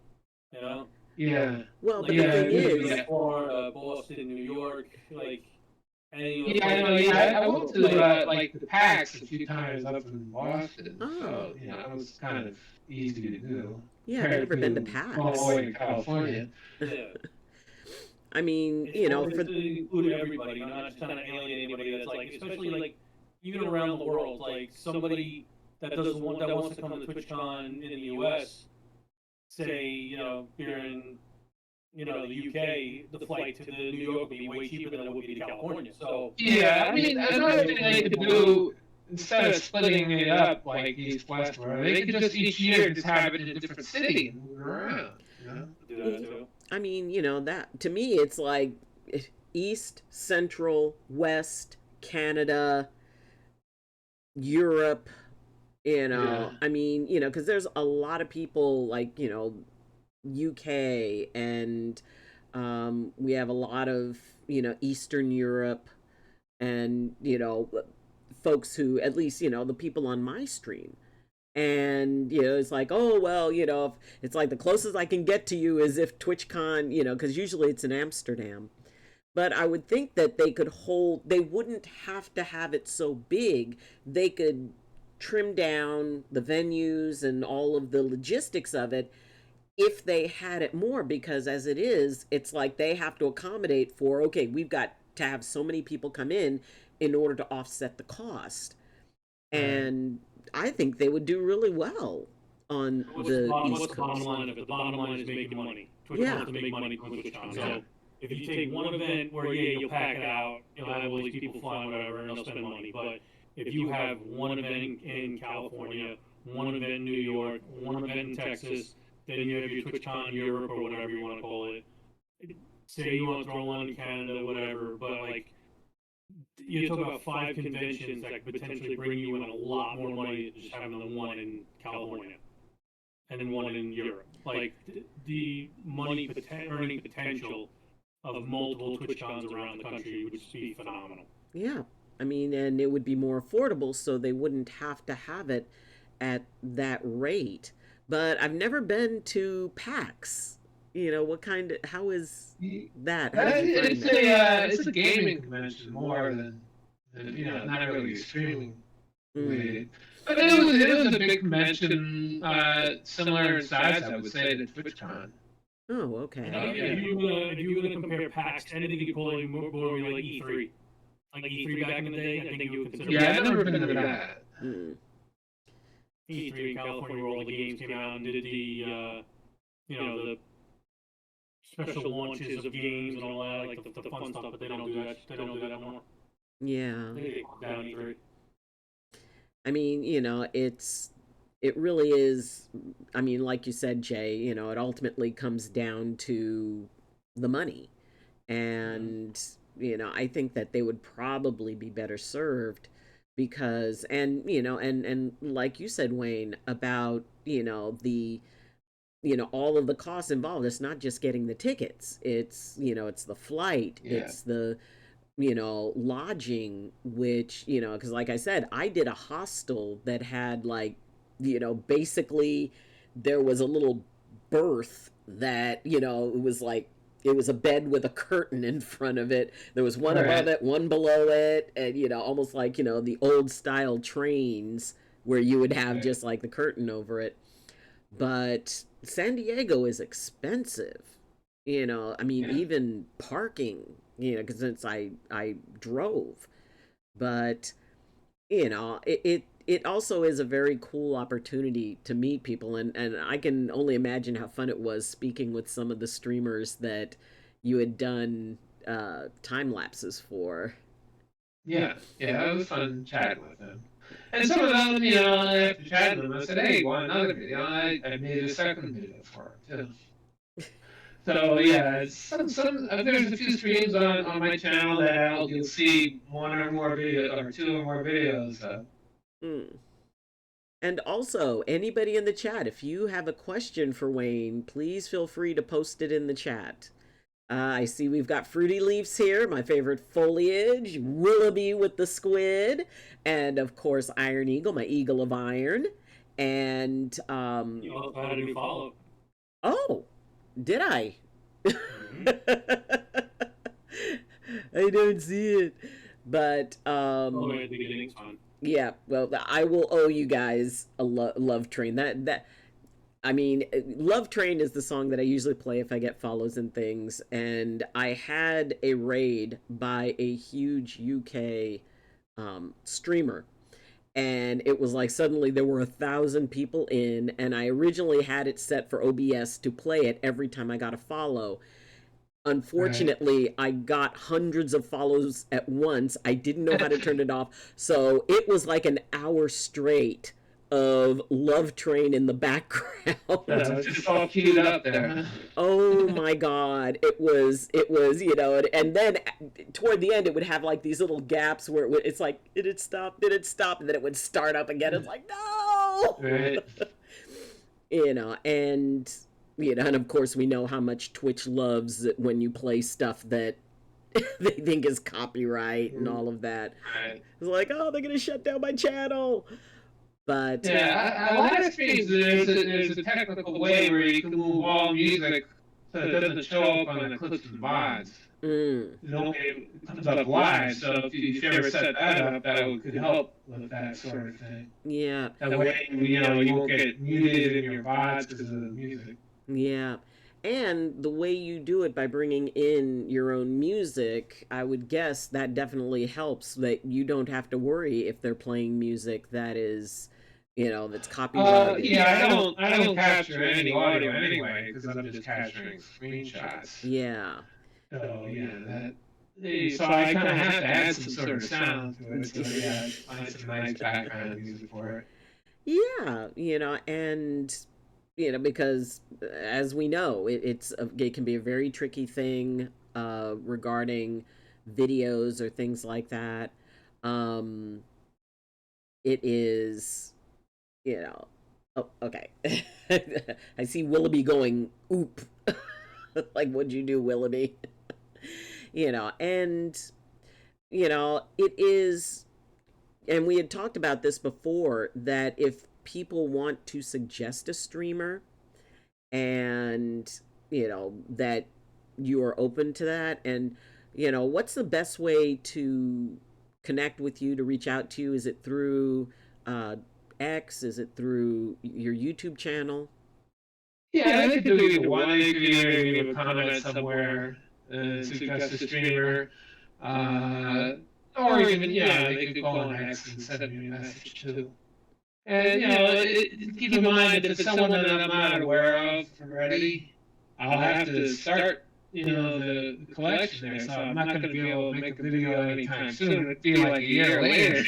yeah. Well, but Yeah, the thing it would is... be- Florida, Boston, New York, like any. Yeah, I know. Yeah, I went to like the PAX a few times up in Boston, so it was kind of easy to do. Yeah, I've never been to PAX. All the way to California. Yeah. I mean, For to include everybody, not just kind of alienate anybody that's like, especially like even around the world, like somebody that wants to come to TwitchCon in the U.S. Say, you're in, the UK, the flight to New York would be way cheaper than it would be to California. So Yeah, I mean, another thing they could do, instead of splitting it up like East West, where they could just each year just have it in a different city and move it around. do that too. I mean, that to me, it's like East, Central, West, Canada, Europe, Yeah. I mean, because there's a lot of people like, UK, and we have a lot of, Eastern Europe, and, folks who, at least, the people on my stream. And, it's like, oh, well, if it's like the closest I can get to you is if TwitchCon, because usually it's in Amsterdam. But I would think that they wouldn't have to have it so big. They could trim down the venues and all of the logistics of it if they had it more, because as it is, it's like they have to accommodate for, okay, we've got to have so many people come in order to offset the cost. And I think they would do really well on the East What's the bottom Coast. line of it? The bottom line is making money. TwitchCon Yeah. wants to make money from TwitchCon. Yeah. So if you take one event where, you'll pack it out, you'll have all these people flying, whatever, and they'll spend money. But if you have one event in California, one event in New York, one event in Texas, then you have your TwitchCon Europe or whatever you want to call it. Say you want to throw one in Canada, whatever, but like, you talk about 5 conventions that could potentially bring you in a lot more money than just having the one in California and then one in Europe. Like the money earning potential of multiple TwitchCons around the country would just be phenomenal. Yeah. I mean, and it would be more affordable, so they wouldn't have to have it at that rate. But I've never been to PAX. How is that? How did you find that? It's a gaming convention more than not really streaming related. But it was a big convention, similar in size, I would say, to TwitchCon. Oh, okay. If you're gonna compare PAX to anything, you could call it more like E3. Like E3 back in the day, I think you would consider. Yeah, I've never been to that. Mm. E3 in California, where all the games came out and did the the special launches of games and all that, like the fun stuff, but they don't do that. They don't do that anymore. Yeah. I think they closed down E3. I mean, it really is. I mean, like you said, Jay, it ultimately comes down to the money. And, I think that they would probably be better served because, and like you said, Wayne, about, all of the costs involved. It's not just getting the tickets. It's the flight. Yeah. It's the, lodging, which, because like I said, I did a hostel that had like, basically there was a little berth that, it was like, it was a bed with a curtain in front of it. There was one above it, one below it, and, almost like, the old style trains where you would have just like the curtain over it. But San Diego is expensive. I mean, even parking, because since I drove, but it also is a very cool opportunity to meet people, and I can only imagine how fun it was speaking with some of the streamers that you had done time lapses for. Yeah, it was fun chatting with them. And some of them, after chatting with them, I said, hey, want another video? I made a second video for them, too. So, yeah, there's a few streams on my channel that you'll see one or more videos, or two or more videos of. And also, anybody in the chat, if you have a question for Wayne, please feel free to post it in the chat. I see we've got Fruity Leaves here, my favorite foliage, Willoughby with the squid, and of course Iron Eagle, my eagle of iron. And You also had a new follow. Oh, did I? Mm-hmm. I don't see it. But At the beginning's fine. Yeah, well, I will owe you guys a Love Train. I mean, Love Train is the song that I usually play if I get follows and things. And I had a raid by a huge UK streamer. And it was like suddenly there were 1,000 people in. And I originally had it set for OBS to play it every time I got a follow. Unfortunately, I got hundreds of follows at once. I didn't know how to turn it off. So it was like an hour straight of Love Train in the background. Just all queued up there. Oh my God. It was, and then toward the end, it would have like these little gaps where it's like, did it stop? And then it would start up again. It's like, no! Right. And of course we know how much Twitch loves it when you play stuff that they think is copyright and all of that. Right. It's like, oh, they're gonna shut down my channel. But yeah, a lot of streams there's a technical way where you can move all music so it doesn't show up on the clips and VODs. It comes up live, so if you ever set that up, that could help with that sort of thing. Yeah. That way, you won't get muted in your VODs because of the music. Yeah. And the way you do it by bringing in your own music, I would guess that definitely helps, that you don't have to worry if they're playing music that is, that's copyrighted. Yeah, I don't capture any audio anyway because I'm just capturing screenshots. Yeah. So so I kind of have to add some sort of sound to it. So yeah, find some nice background music for it. Yeah, and because as we know, it can be a very tricky thing regarding videos or things like that. It is, oh, okay. I see Willoughby going, oop. Like, what'd you do, Willoughby? And, it is, and we had talked about this before, that if people want to suggest a streamer and, that you are open to that, and, what's the best way to connect with you, to reach out to you? Is it through X? Is it through your YouTube channel? Yeah, they could do either one. They could either leave a comment somewhere and suggest a streamer, or even, they could go on X and send me a message too. And keep in mind that if it's someone that I'm not aware of already, I'll have to start the collection there. So I'm not going to be able to make a video anytime soon. It'd be like a year later.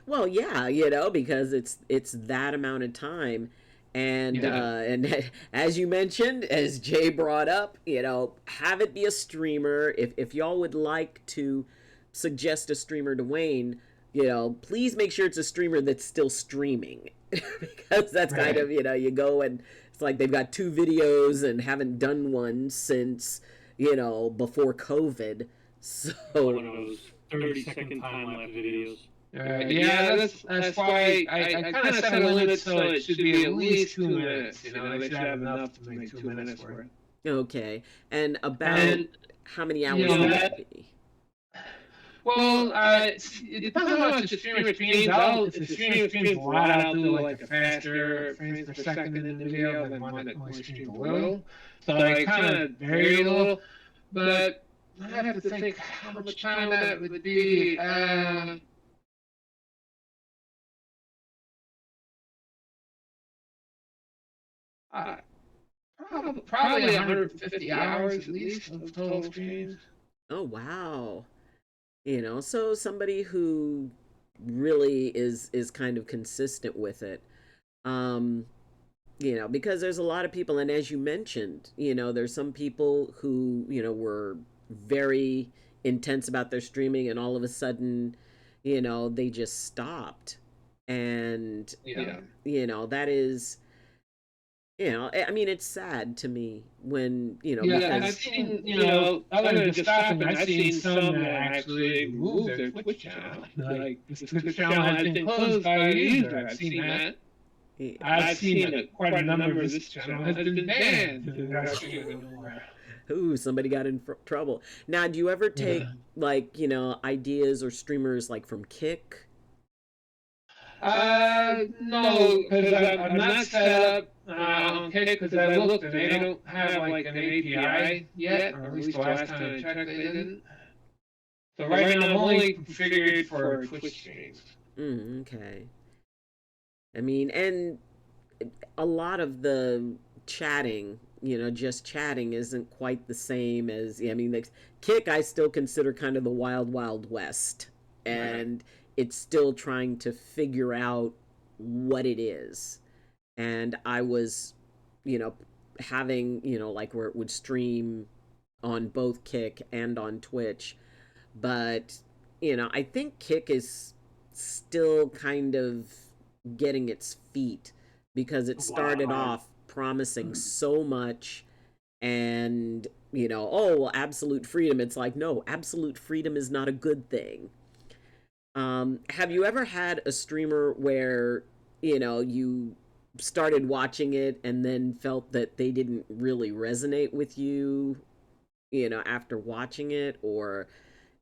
Well, yeah, because it's that amount of time. And and as you mentioned, as Jay brought up, have it be a streamer. If y'all would like to suggest a streamer to Wayne, please make sure it's a streamer that's still streaming. Because that's kind of, you go and it's like they've got 2 videos and haven't done one since, before COVID. So One of those 30-second time-lapse videos. That's why I kind of set a limit so it should be at least 2 minutes. They should have enough to make 2 minutes worth. Okay. And about how many hours would that be? Well, it depends on how much the streamer streams. If the streamer streams a lot, I'll do like a faster frames per second in the video than one that only streams a little. So I kind of vary a little, but I have to think how much time that would be. Probably 150 hours at least of total streams. Oh, wow. So somebody who really is kind of consistent with it. Because there's a lot of people, and as you mentioned, there's some people who, were very intense about their streaming, and all of a sudden, they just stopped. And, that is, it's sad to me when, because... I've seen, other than just stopping, I've seen some that actually moved their Twitch channel. Like, the Twitch channel has been closed by a user. I've seen that. I've seen quite a number of this channel has been banned. Ooh, somebody got in trouble. Now, do you ever take, ideas or streamers, from Kick? No, because I'm not set up on Kick, because I looked and they don't have an API yet, or at least the last time I checked they didn't. So right now I'm only configured for Twitch streams. Okay. And a lot of the chatting, just chatting isn't quite the same as, Kick I still consider kind of the wild, wild west. And it's still trying to figure out what it is. And I was, having, where it would stream on both Kick and on Twitch. But, I think Kick is still kind of getting its feet because it started off promising so much and, absolute freedom. It's like, no, absolute freedom is not a good thing. Have you ever had a streamer where, you started watching it and then felt that they didn't really resonate with you, after watching it? Or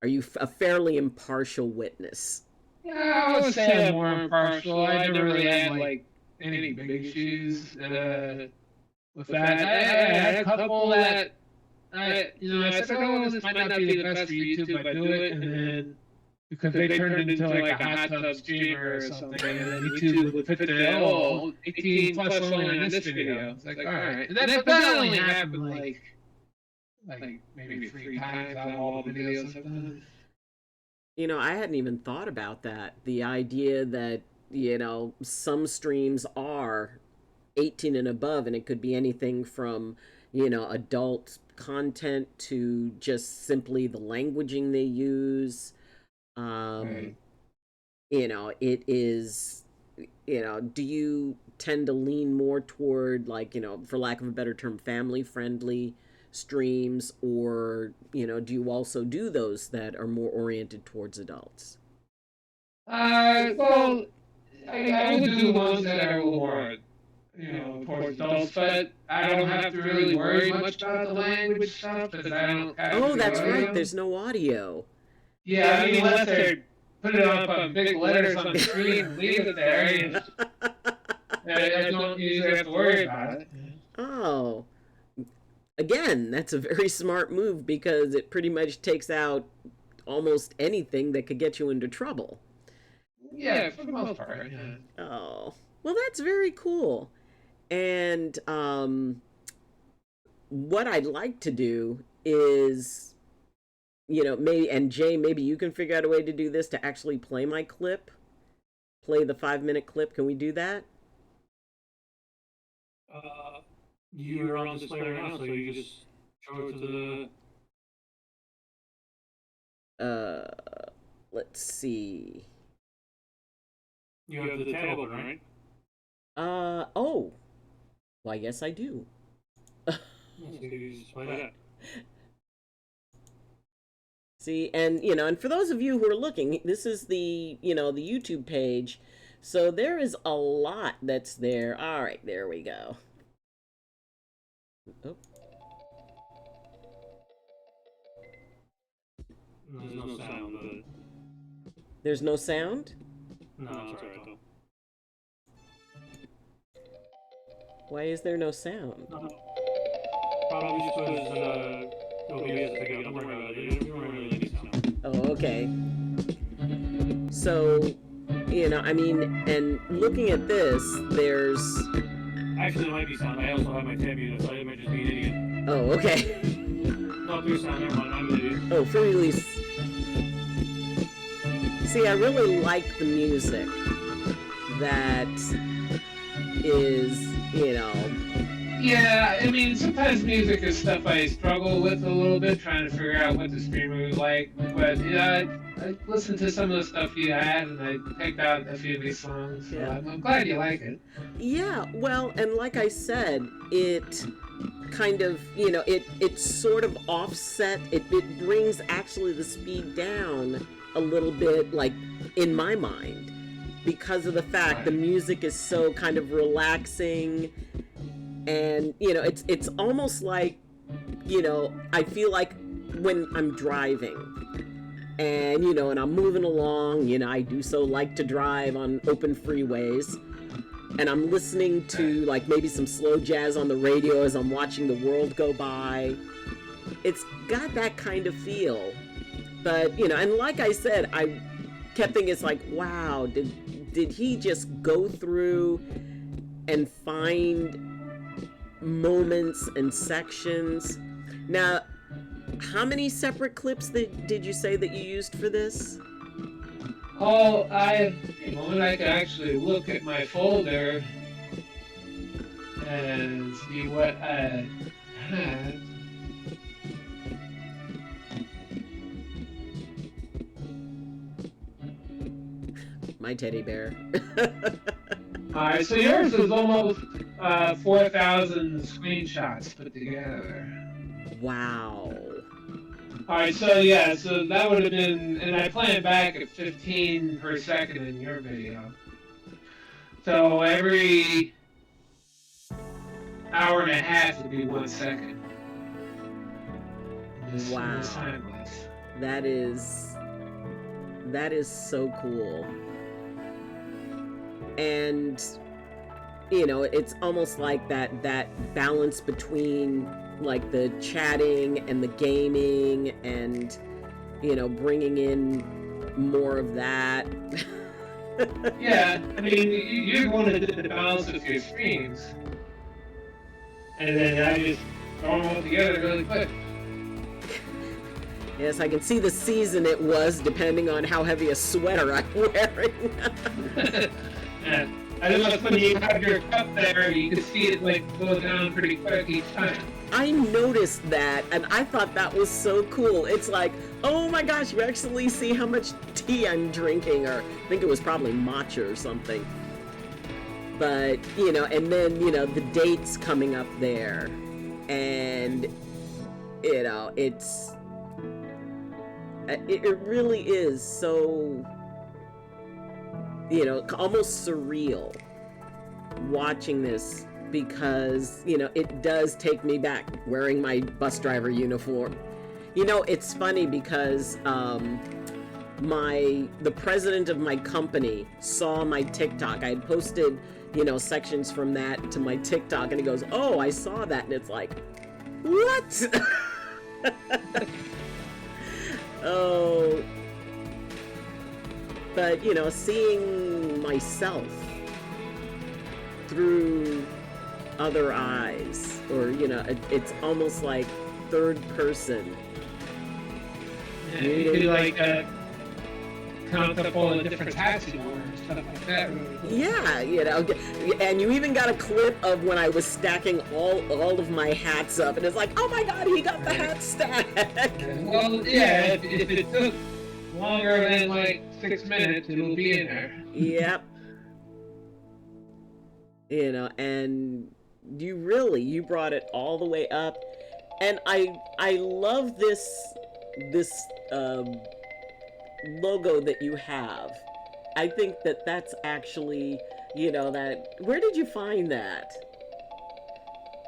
are you a fairly impartial witness? Yeah, I would say I'm more impartial. I never really had, any big issues with that. I had a couple that, I said, oh, this might not be the best for YouTube, but do it, and then... Because they turned into a hot tub streamer or something, and then YouTube would put the 18 plus only on this video. It's like, all right. And that only happened maybe 3 times out of all the videos I've done. I hadn't even thought about that. The idea that, some streams are 18 and above, and it could be anything from, adult content to just simply the languaging they use. Right. It is, do you tend to lean more toward for lack of a better term, family friendly streams, or, do you also do those that are more oriented towards adults? Well, I would do ones that are more, towards adults, but I don't have to really worry much about the language stuff because I don't have Oh, to that's audio. right. There's no audio. Yeah, unless they're put it up on big letters on the screen and leave it there. I don't usually have to worry about it. Oh. Again, that's a very smart move because it pretty much takes out almost anything that could get you into trouble. Yeah, for the most part. Yeah. Oh, well, that's very cool. And what I'd like to do is, maybe, and Jay, maybe you can figure out a way to do this to actually play my clip, play the 5-minute clip. Can we do that? You're on display right now, so you just show it to the. Let's see. You have the tab open, right? Oh. Well, yes, I do. So you just play that. See, and for those of you who are looking, this is the YouTube page. So there is a lot that's there. All right, there we go. Oh. There's no sound, but. There's no sound? No, it's alright though. Why is there no sound? Probably just because OBS pick up. Don't worry about it. You don't really need sound. Oh, okay. So, and looking at this, there's... Actually, there might be sound. I also have my tab unit, so I might just be an idiot. Oh, okay. No, there's sound. Never mind. I'm an idiot. Oh, free release. See, I really like the music that is, Yeah, I mean, sometimes music is stuff I struggle with a little bit, trying to figure out what the streamer would like. But yeah, I listened to some of the stuff you had, and I picked out a few of these songs. So Yeah. I'm glad you like it. Yeah, well, and like I said, it kind of, it sort of offset, it brings actually the speed down a little bit, like, in my mind, because of the fact the music is so kind of relaxing, and, it's almost like, I feel like when I'm driving, and, and I'm moving along, I do so like to drive on open freeways, and I'm listening to, like, maybe some slow jazz on the radio as I'm watching the world go by. It's got that kind of feel. But, and like I said, I kept thinking, it's like, wow, did he just go through and find moments and sections? Now, how many separate clips did you say that you used for this? Oh, a moment I could actually look at my folder and see what I had. My teddy bear. Alright, so yours was almost 4,000 screenshots put together. Wow. Alright, so yeah, so that would have been, and I planned back at 15 per second in your video. So every hour and a half would be 1 second. Wow. This time lapse. That is so cool. And it's almost like that balance between, like, the chatting and the gaming and bringing in more of that. Yeah, I mean, you're going to do the balance of your streams, and then I just throw them all together really quick. Yes, I can see the season it was, depending on how heavy a sweater I'm wearing. Yeah. I just when you have your cup there, you can see it like go down pretty quick each time. I noticed that, and I thought that was so cool. It's like, oh my gosh, you actually see how much tea I'm drinking, or I think it was probably matcha or something. But, and then, the dates coming up there, and, it really is so, almost surreal watching this, because, it does take me back wearing my bus driver uniform. It's funny because the president of my company saw my TikTok. I had posted, sections from that to my TikTok, and he goes, "Oh, I saw that." And it's like, what? Oh. but you know, seeing myself through other eyes, or you know, it's almost like third person. Yeah, you could like count up all the different hats you wore and stuff like that. Really cool. Yeah, you know, and you even got a clip of when I was stacking all of my hats up, and it's like, oh my god, he got the hat stack. Well, yeah, if it took longer than like 6 minutes, it'll be in there. Yep. You know, and you brought it all the way up, and I love this logo that you have. I think that's actually, you know, that, where did you find that?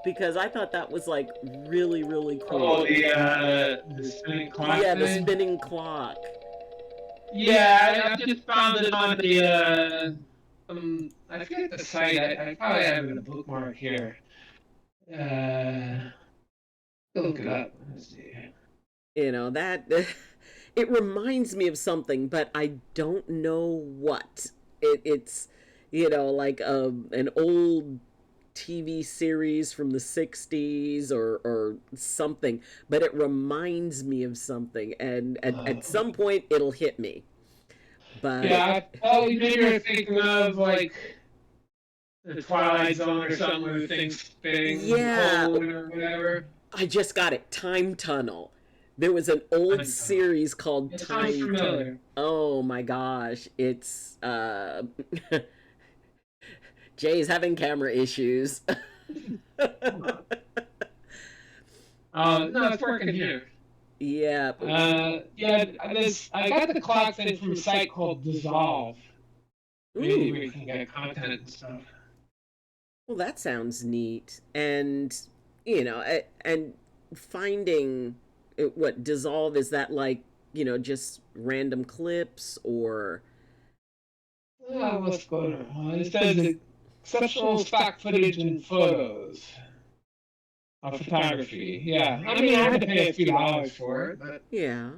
Because I thought that was like really, really cool. Oh, the spinning clock. Yeah, the thing? spinning clock. Yeah, I just found it on the I forget the site. I probably have it in a bookmark here. Look it up. Let's see. You know, that it reminds me of something, but I don't know what. It's, you know, like an old TV series from the 60s or something, but it reminds me of something, and at some point it'll hit me. But Yeah, maybe you're thinking of like the Twilight Zone or something where things spinning Yeah. cold or whatever. I just got it. Time Tunnel. There was an old Time Tunnel. series called It Time sounds Tunnel. familiar. Oh my gosh. It's Jay's having camera issues. No, it's working here. Yeah. Yeah, I got the clock thing from a site called Dissolve. Maybe Ooh. we can get content and stuff. Well, that sounds neat. And, you know, and finding what Dissolve, is that like, you know, just random clips or. What's going on? It says exceptional stock footage and photos of photography. Yeah, I mean, I had to pay a few dollars for it, but Yeah.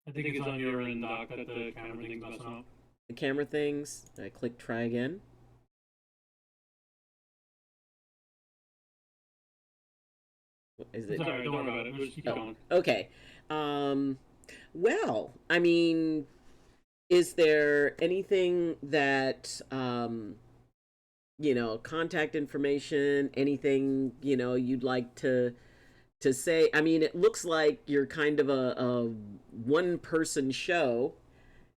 I think it's on your end, Doc, that the camera thing's messing up. The camera things. I click try again. Is it? It's alright, don't worry about it. We'll just keep going. Okay. Well, I mean, is there anything that, you know, contact information, anything, you know, you'd like to say? I mean, it looks like you're kind of a one-person show.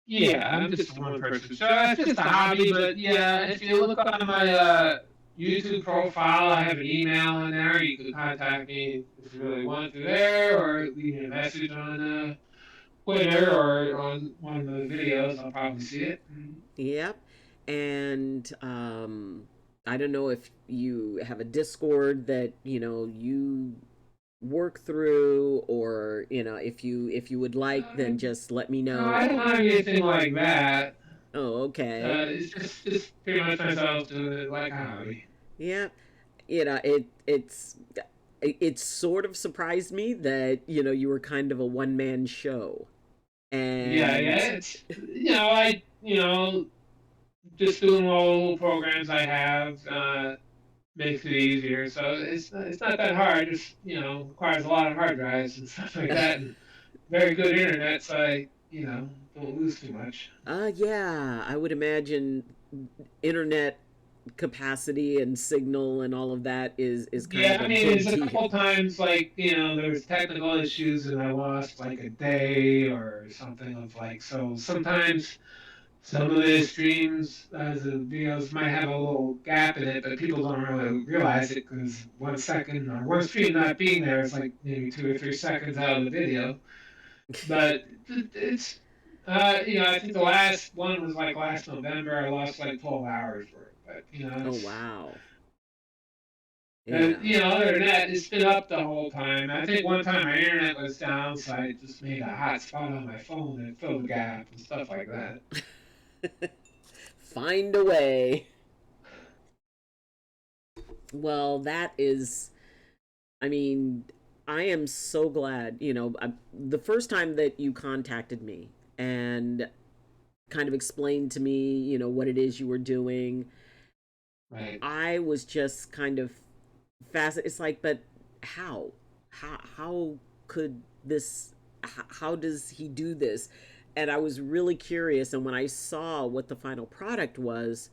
yeah, I'm just one person. So it's just a hobby, but yeah, if you look on my YouTube profile, I have an email in there. You can contact me if you really want to there, or leave me a message on Twitter or on one of the videos. I'll probably see it. Yep. And I don't know if you have a Discord that, you know, you work through, or, you know, if you would like, then just let me No, know. I don't have anything like that. Oh, okay. It's just pretty much myself doing it like a hobby. Yeah. You know, it sort of surprised me that, you know, you were kind of a one-man show. And Yeah, it's just doing all the little programs I have makes it easier. So it's not that hard. Just requires a lot of hard drives and stuff like that, and very good internet, so I don't lose too much. Yeah, I would imagine internet capacity and signal and all of that is kind Yeah, of I a mean, big there's a deal. couple times there was technical issues and I lost like a day or something of so sometimes some of the streams the videos might have a little gap in it, but people don't really realize it because 1 second or one stream not being there is like maybe 2 or 3 seconds out of the video. But it's I think the last one was like last November. I lost like 12 hours worth, but Oh it's, wow. and Yeah. other than that, it's been up the whole time. I think one time my internet was down, so I just made a hotspot on my phone and filled the gap and stuff like that. Find a way. Well, that is, I mean, I am so glad, the first time that you contacted me, and kind of explained to me, what it is you were doing, Right. I was just kind of fascinated. It's like, but how? How could this, how does he do this? And I was really curious. And when I saw what the final product was,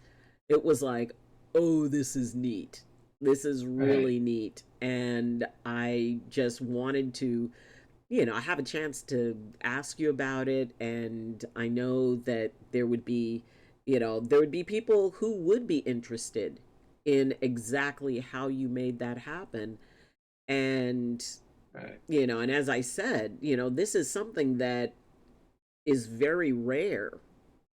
it was like, oh, this is neat. This is Right. really neat. And I just wanted to, have a chance to ask you about it. And I know that there would be people who would be interested in exactly how you made that happen. And, Right. and as I said, this is something that is very rare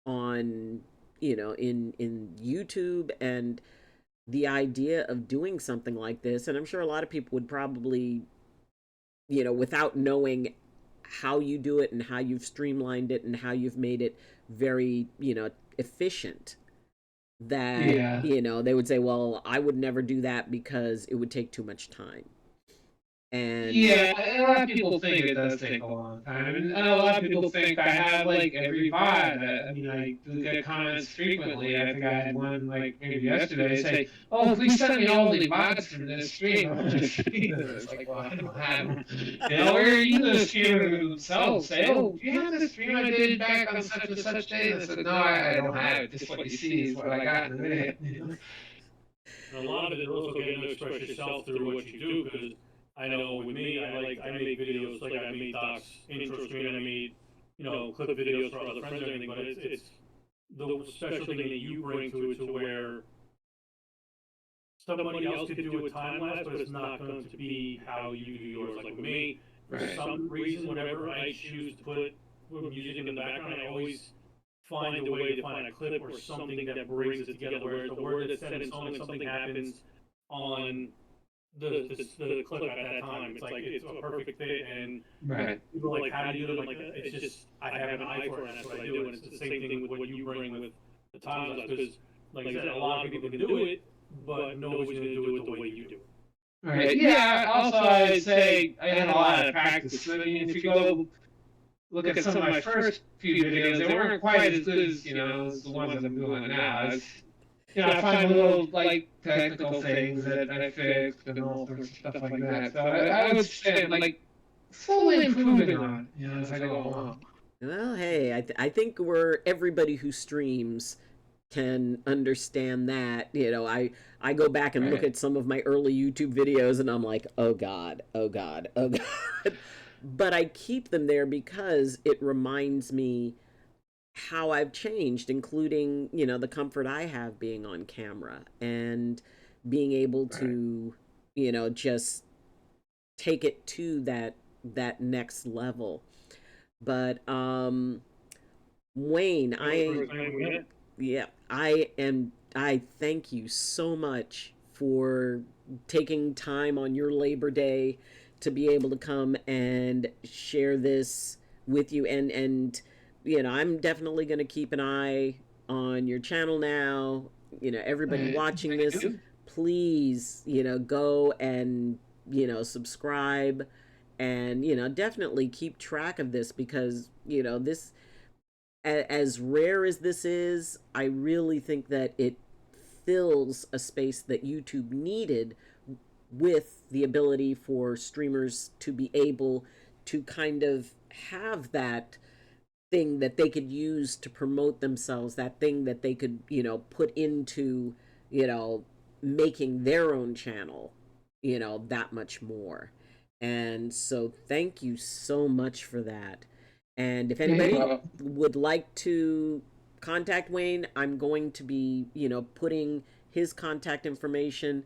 on, in YouTube. And the idea of doing something like this, and I'm sure a lot of people would probably, without knowing how you do it and how you've streamlined it and how you've made it very, efficient, that, Yeah. they would say, well, I would never do that because it would take too much time. And Yeah, a lot of people think it does take a long time, and a lot of people think I have like every VOD. I mean, I do get comments frequently. I think I had one like maybe yesterday say, "Oh, please send me all the VODs from this stream." I want to stream them. It's like, well, I don't have them. Or even the streamer themselves say, "Oh, do you have the stream I did back on such and such day?" And I said, "No, I don't have it. Just what you see is what I got in the video." And a lot of it also getting to express yourself through what you do, because I know with me, I make videos, like I made Doc's intro screen, and I made, clip videos for other friends and everything, but it's the special thing that you bring to it, to where somebody else could do a time lapse, but it's not going to be how you do yours. Like with me, for Right. some reason, whenever I choose to put music in the background, I always find a way to find a clip or something that brings it together. Whereas the word that's set in stone, and something happens on the clip at that time, it's like it's a perfect fit. And Right. people are like, how do you do it? I'm like, it's just I have an eye for it, and that's what I do. And it's the same thing with what you bring with the time lapse, because like I said, a lot of people can do it, but nobody's going to do it the way you do it. Right. Yeah. Also, I'd say I had a lot of practice. I mean, if you go look at some of my first few videos, they weren't quite as good as as the ones I'm doing now. I find little like technical things that I fixed and all sorts of stuff like that. So I would say I'm like slowly improving on it, as I go along. well, hey, I think we're everybody who streams can understand that. I go back and look Right. at some of my early YouTube videos and I'm like, oh God, oh God, oh God. But I keep them there because it reminds me how I've changed, including, the comfort I have being on camera and being able Right. to, just take it to that next level. But Wayne, yeah, I thank you so much for taking time on your Labor Day to be able to come and share this with you. And I'm definitely going to keep an eye on your channel now. Everybody Right. watching Thank this, you. please, go and, subscribe and, definitely keep track of this because, this, as rare as this is, I really think that it fills a space that YouTube needed with the ability for streamers to be able to kind of have that thing that they could use to promote themselves, that thing that they could, put into, you know, making their own channel, that much more. And so thank you so much for that. And if anybody Well, would like to contact Wayne, I'm going to be, putting his contact information,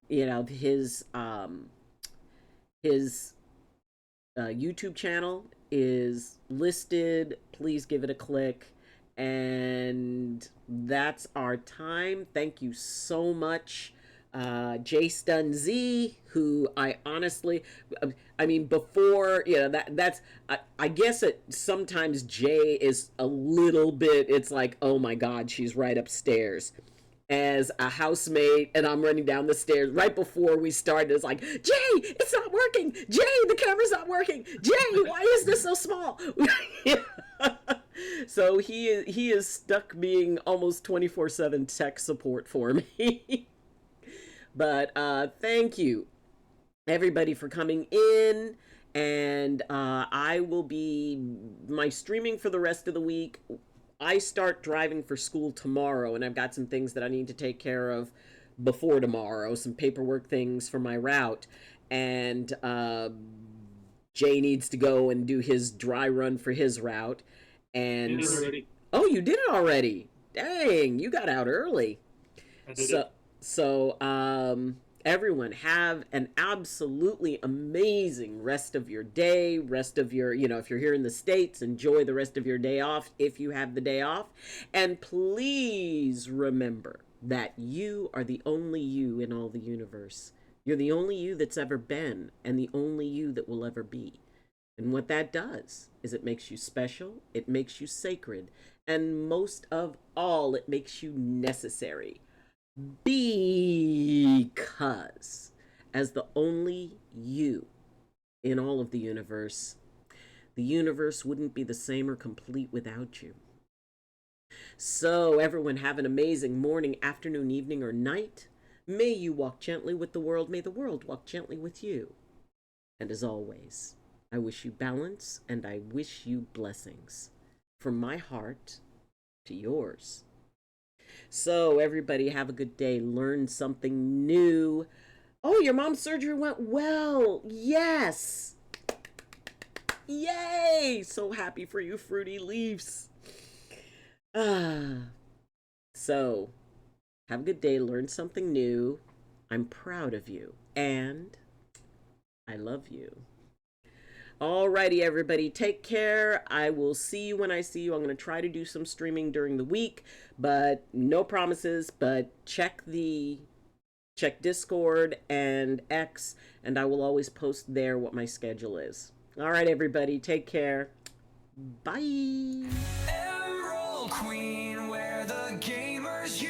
his YouTube channel is listed. Please give it a click. And that's our time. Thank you so much, Jay Stun Z, who I honestly, I mean, before, I guess it sometimes Jay is a little bit, it's like, oh my God, she's right upstairs as a housemate, and I'm running down the stairs right before we started. It's like, Jay, it's not working. Jay, the camera's not working. Jay, why is this so small? So he is stuck being almost 24/7 tech support for me. But thank you everybody for coming in, and I will be my streaming for the rest of the week. I start driving for school tomorrow, and I've got some things that I need to take care of before tomorrow, some paperwork things for my route, and Jay needs to go and do his dry run for his route. And Did it already. oh, you did it already. Dang, you got out early. I did So it. so everyone have an absolutely amazing rest of your day, rest of your, if you're here in the States, enjoy the rest of your day off if you have the day off. And please remember that you are the only you in all the universe. You're the only you that's ever been, and the only you that will ever be. And what that does is it makes you special, it makes you sacred, and most of all, it makes you necessary. Because, as the only you in all of the universe wouldn't be the same or complete without you. So, everyone, have an amazing morning, afternoon, evening, or night. May you walk gently with the world. May the world walk gently with you. And as always, I wish you balance and I wish you blessings. From my heart to yours. So, everybody, have a good day. Learn something new. Oh, your mom's surgery went well. Yes. Yay. So happy for you, Fruity Leaves. So, have a good day. Learn something new. I'm proud of you. And I love you. Alrighty, everybody, take care. I will see you when I see you. I'm going to try to do some streaming during the week, but no promises. But check Discord and X, and I will always post there what my schedule is. All right, everybody, take care. Bye. Emerald Queen, where the gamers